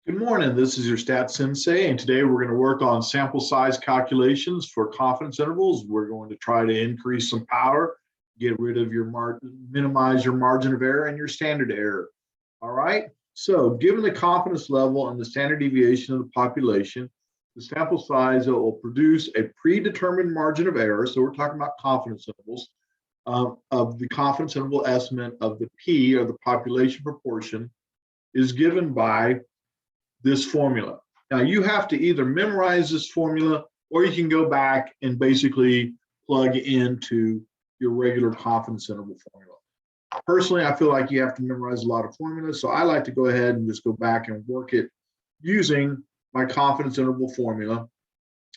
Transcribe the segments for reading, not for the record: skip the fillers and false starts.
Good morning, this is your Stat Sensei, and today we're going to work on sample size calculations for confidence intervals. We're going to try to increase some power, get rid of your minimize your margin of error and your standard error. All right, so given the confidence level and the standard deviation of the population, the sample size will produce a predetermined margin of error. So we're talking about confidence intervals of the confidence interval estimate of the P, or the population proportion, is given by this formula. Now you have to either memorize this formula or you can go back and basically plug into your regular confidence interval formula. Personally, I feel like you have to memorize a lot of formulas, so I like to go ahead and just go back and work it using my confidence interval formula.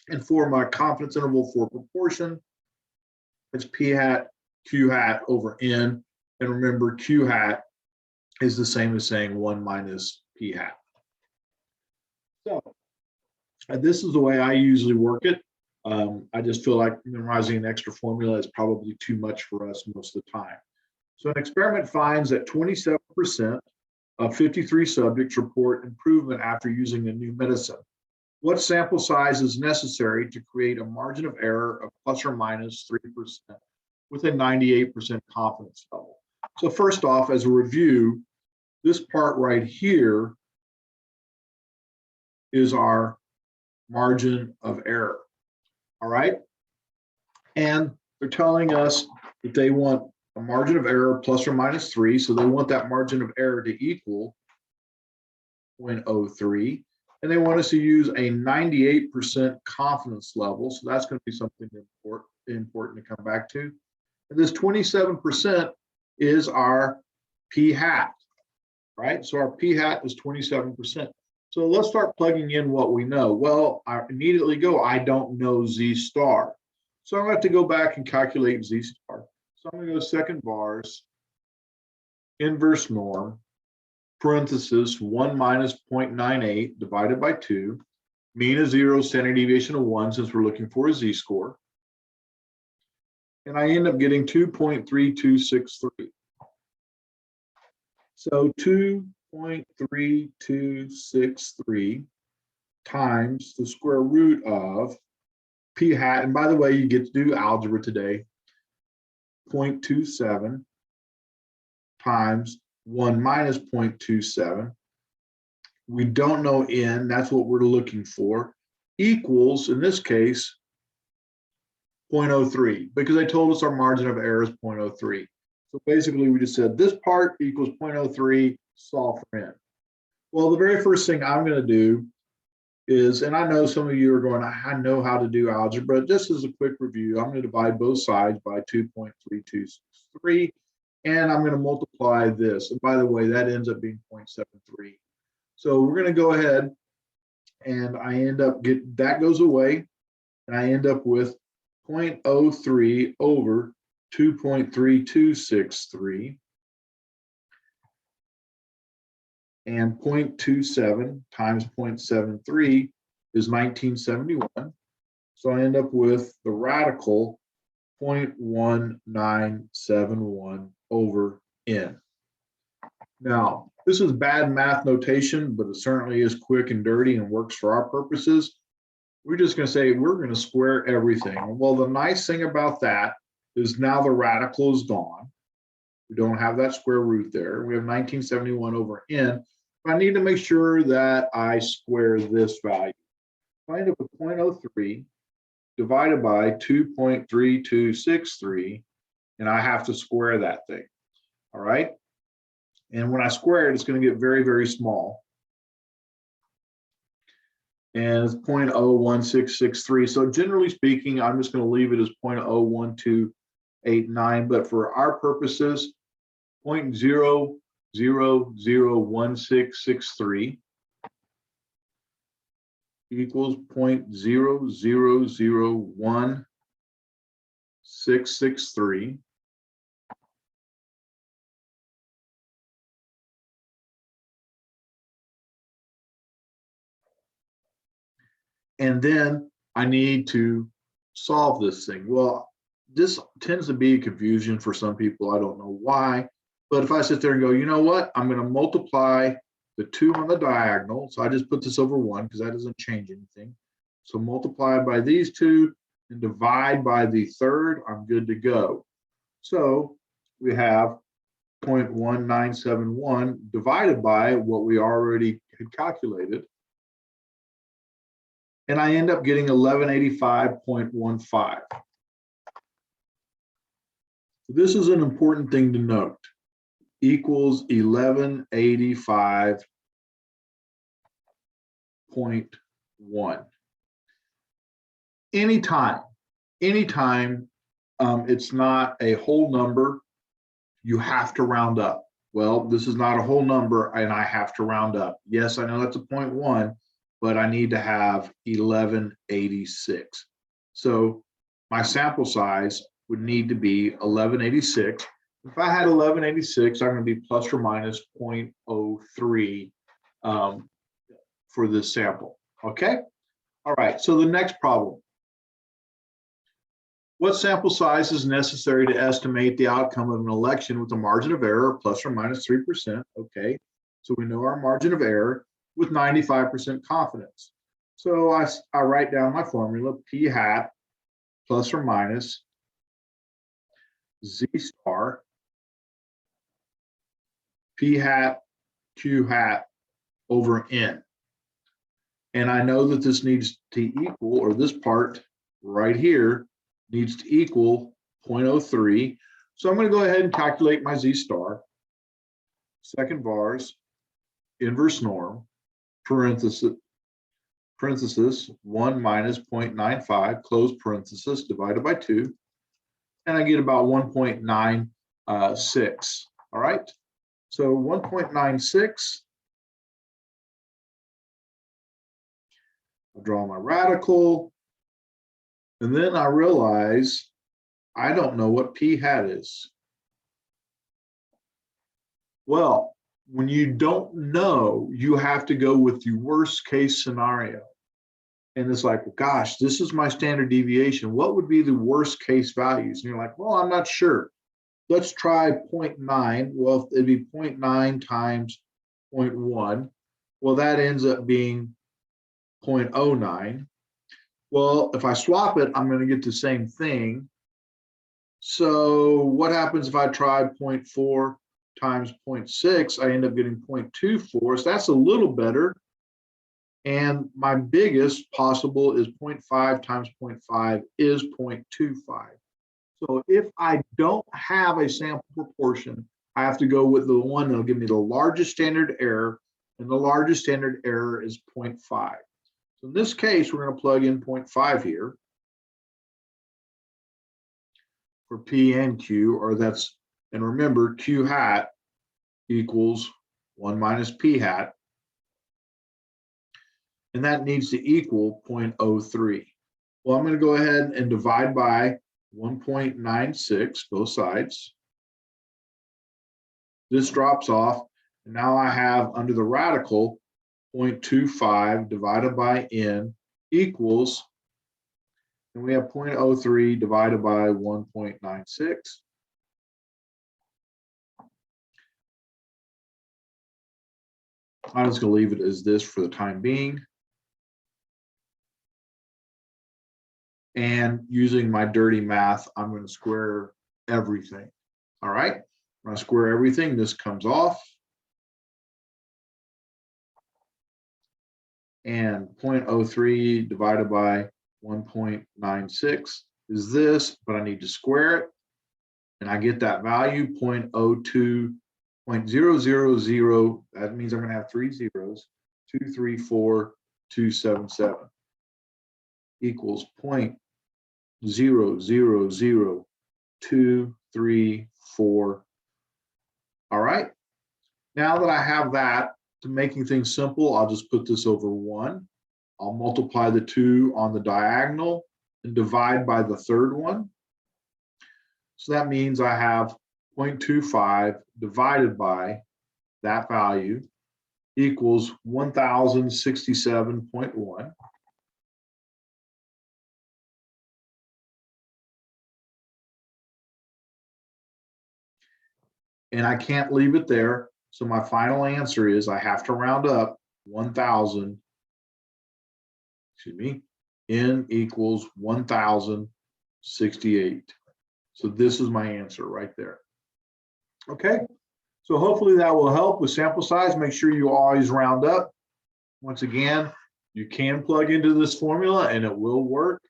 And for my confidence interval for proportion, it's P hat Q hat over N. And remember, Q hat is the same as saying 1 minus P hat. So this is the way I usually work it. I just feel like memorizing an extra formula is probably too much for us most of the time. So an experiment finds that 27% of 53 subjects report improvement after using a new medicine. What sample size is necessary to create a margin of error of plus or minus 3% with a 98% confidence level? So first off, as a review, this part right here is our margin of error. All right. And they're telling us that they want a margin of error plus or minus 3. So they want that margin of error to equal 0.03. And they want us to use a 98% confidence level. So that's going to be something important to come back to. And this 27% is our P hat, right? So our P hat is 27%. So let's start plugging in what we know. Well, I immediately go, I don't know Z star. So I'm going to have to go back and calculate Z star. So I'm going to go second bars, inverse norm, parenthesis 1 minus 0.98 divided by 2, mean of 0, standard deviation of 1, since we're looking for a Z score. And I end up getting 2.3263. So 2.3263 times the square root of P hat, and by the way, you get to do algebra today, 0.27 times 1 minus 0.27. We don't know N, that's what we're looking for, equals, in this case, 0.03, because they told us our margin of error is 0.03. So basically, we just said this part equals 0.03, solve for N. Well, the very first thing I'm going to do is, and I know some of you are going, I know how to do algebra. Just as a quick review, I'm going to divide both sides by 2.3263, and I'm going to multiply this. And by the way, that ends up being 0.73. So we're going to go ahead, and I end up that goes away, and I end up with 0.03 over 2.3263, and 0.27 times 0.73 is 1971. So I end up with the radical 0.1971 over N. Now, this is bad math notation, but it certainly is quick and dirty and works for our purposes. We're just going to say we're going to square everything. Well, the nice thing about that is now the radical is gone. We don't have that square root there. We have 1971 over N. I need to make sure that I square this value. I end up with 0.03 divided by 2.3263, and I have to square that thing. All right. And when I square it, it's going to get very, very small. And it's 0.01663. So generally speaking, I'm just going to leave it as 0.01289. But for our purposes, 0.001663 equals 0.001663. And then I need to solve this thing. Well, this tends to be a confusion for some people. I don't know why. But if I sit there and go, you know what? I'm going to multiply the 2 on the diagonal. So I just put this over 1 because that doesn't change anything. So multiply by these 2 and divide by the third, I'm good to go. So we have 0.1971 divided by what we already had calculated. And I end up getting 1185.15. This is an important thing to note. Equals 1185.1. Anytime it's not a whole number, you have to round up. Well, this is not a whole number and I have to round up. Yes, I know that's a 0.1, but I need to have 1186. So my sample size would need to be 1186. If I had 1186, I'm going to be plus or minus 0.03 for this sample. Okay. All right. So the next problem. What sample size is necessary to estimate the outcome of an election with a margin of error of plus or minus 3%? Okay. So we know our margin of error with 95% confidence. So I write down my formula, P hat plus or minus Z star, P hat, Q hat over N. And I know that this needs to equal, or this part right here needs to equal 0.03. So I'm going to go ahead and calculate my Z star, second vars, inverse norm, parenthesis, 1 minus 0.95, close parenthesis, divided by 2. And I get about 1.96. All right. So 1.96. I draw my radical. And then I realize I don't know what P hat is. Well, when you don't know, you have to go with the worst case scenario. And it's like, well, gosh, this is my standard deviation. What would be the worst case values? And you're like, well, I'm not sure. Let's try 0.9. Well, it'd be 0.9 times 0.1. Well, that ends up being 0.09. Well, if I swap it, I'm going to get the same thing. So what happens if I try 0.4 times 0.6? I end up getting 0.24. So that's a little better. And my biggest possible is 0.5 times 0.5 is 0.25. So if I don't have a sample proportion, I have to go with the one that'll give me the largest standard error, and the largest standard error is 0.5. So in this case, we're going to plug in 0.5 here for P and Q, or that's, and remember, Q hat equals 1 minus P hat. And that needs to equal 0.03. Well, I'm going to go ahead and divide by 1.96, both sides. This drops off. And now I have under the radical 0.25 divided by N equals, and we have 0.03 divided by 1.96. I'm just going to leave it as this for the time being. And using my dirty math, I'm going to square everything. All right. When I square everything, this comes off. And 0.03 divided by 1.96 is this, but I need to square it. And I get that value, 0.02, 0.000. That means I'm going to have 3 zeros, 234,277 equals 0.000234. All right. Now that I have that, to making things simple, I'll just put this over 1. I'll multiply the 2 on the diagonal and divide by the third one. So that means I have 0.25 divided by that value equals 1067.1. And I can't leave it there. So my final answer is I have to round up 1,000, excuse me, n equals 1,068. So this is my answer right there. Okay, so hopefully that will help with sample size. Make sure you always round up. Once again, you can plug into this formula and it will work,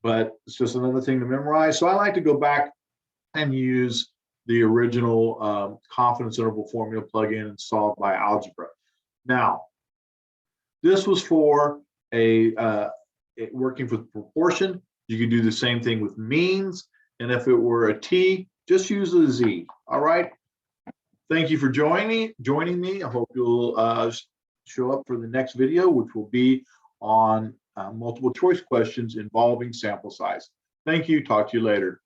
but it's just another thing to memorize. So I like to go back and use the original confidence interval formula plug-in and solve by algebra. Now, this was for working with proportion. You can do the same thing with means. And if it were a t, just use a z. All right. Thank you for joining me. I hope you'll show up for the next video, which will be on multiple choice questions involving sample size. Thank you. Talk to you later.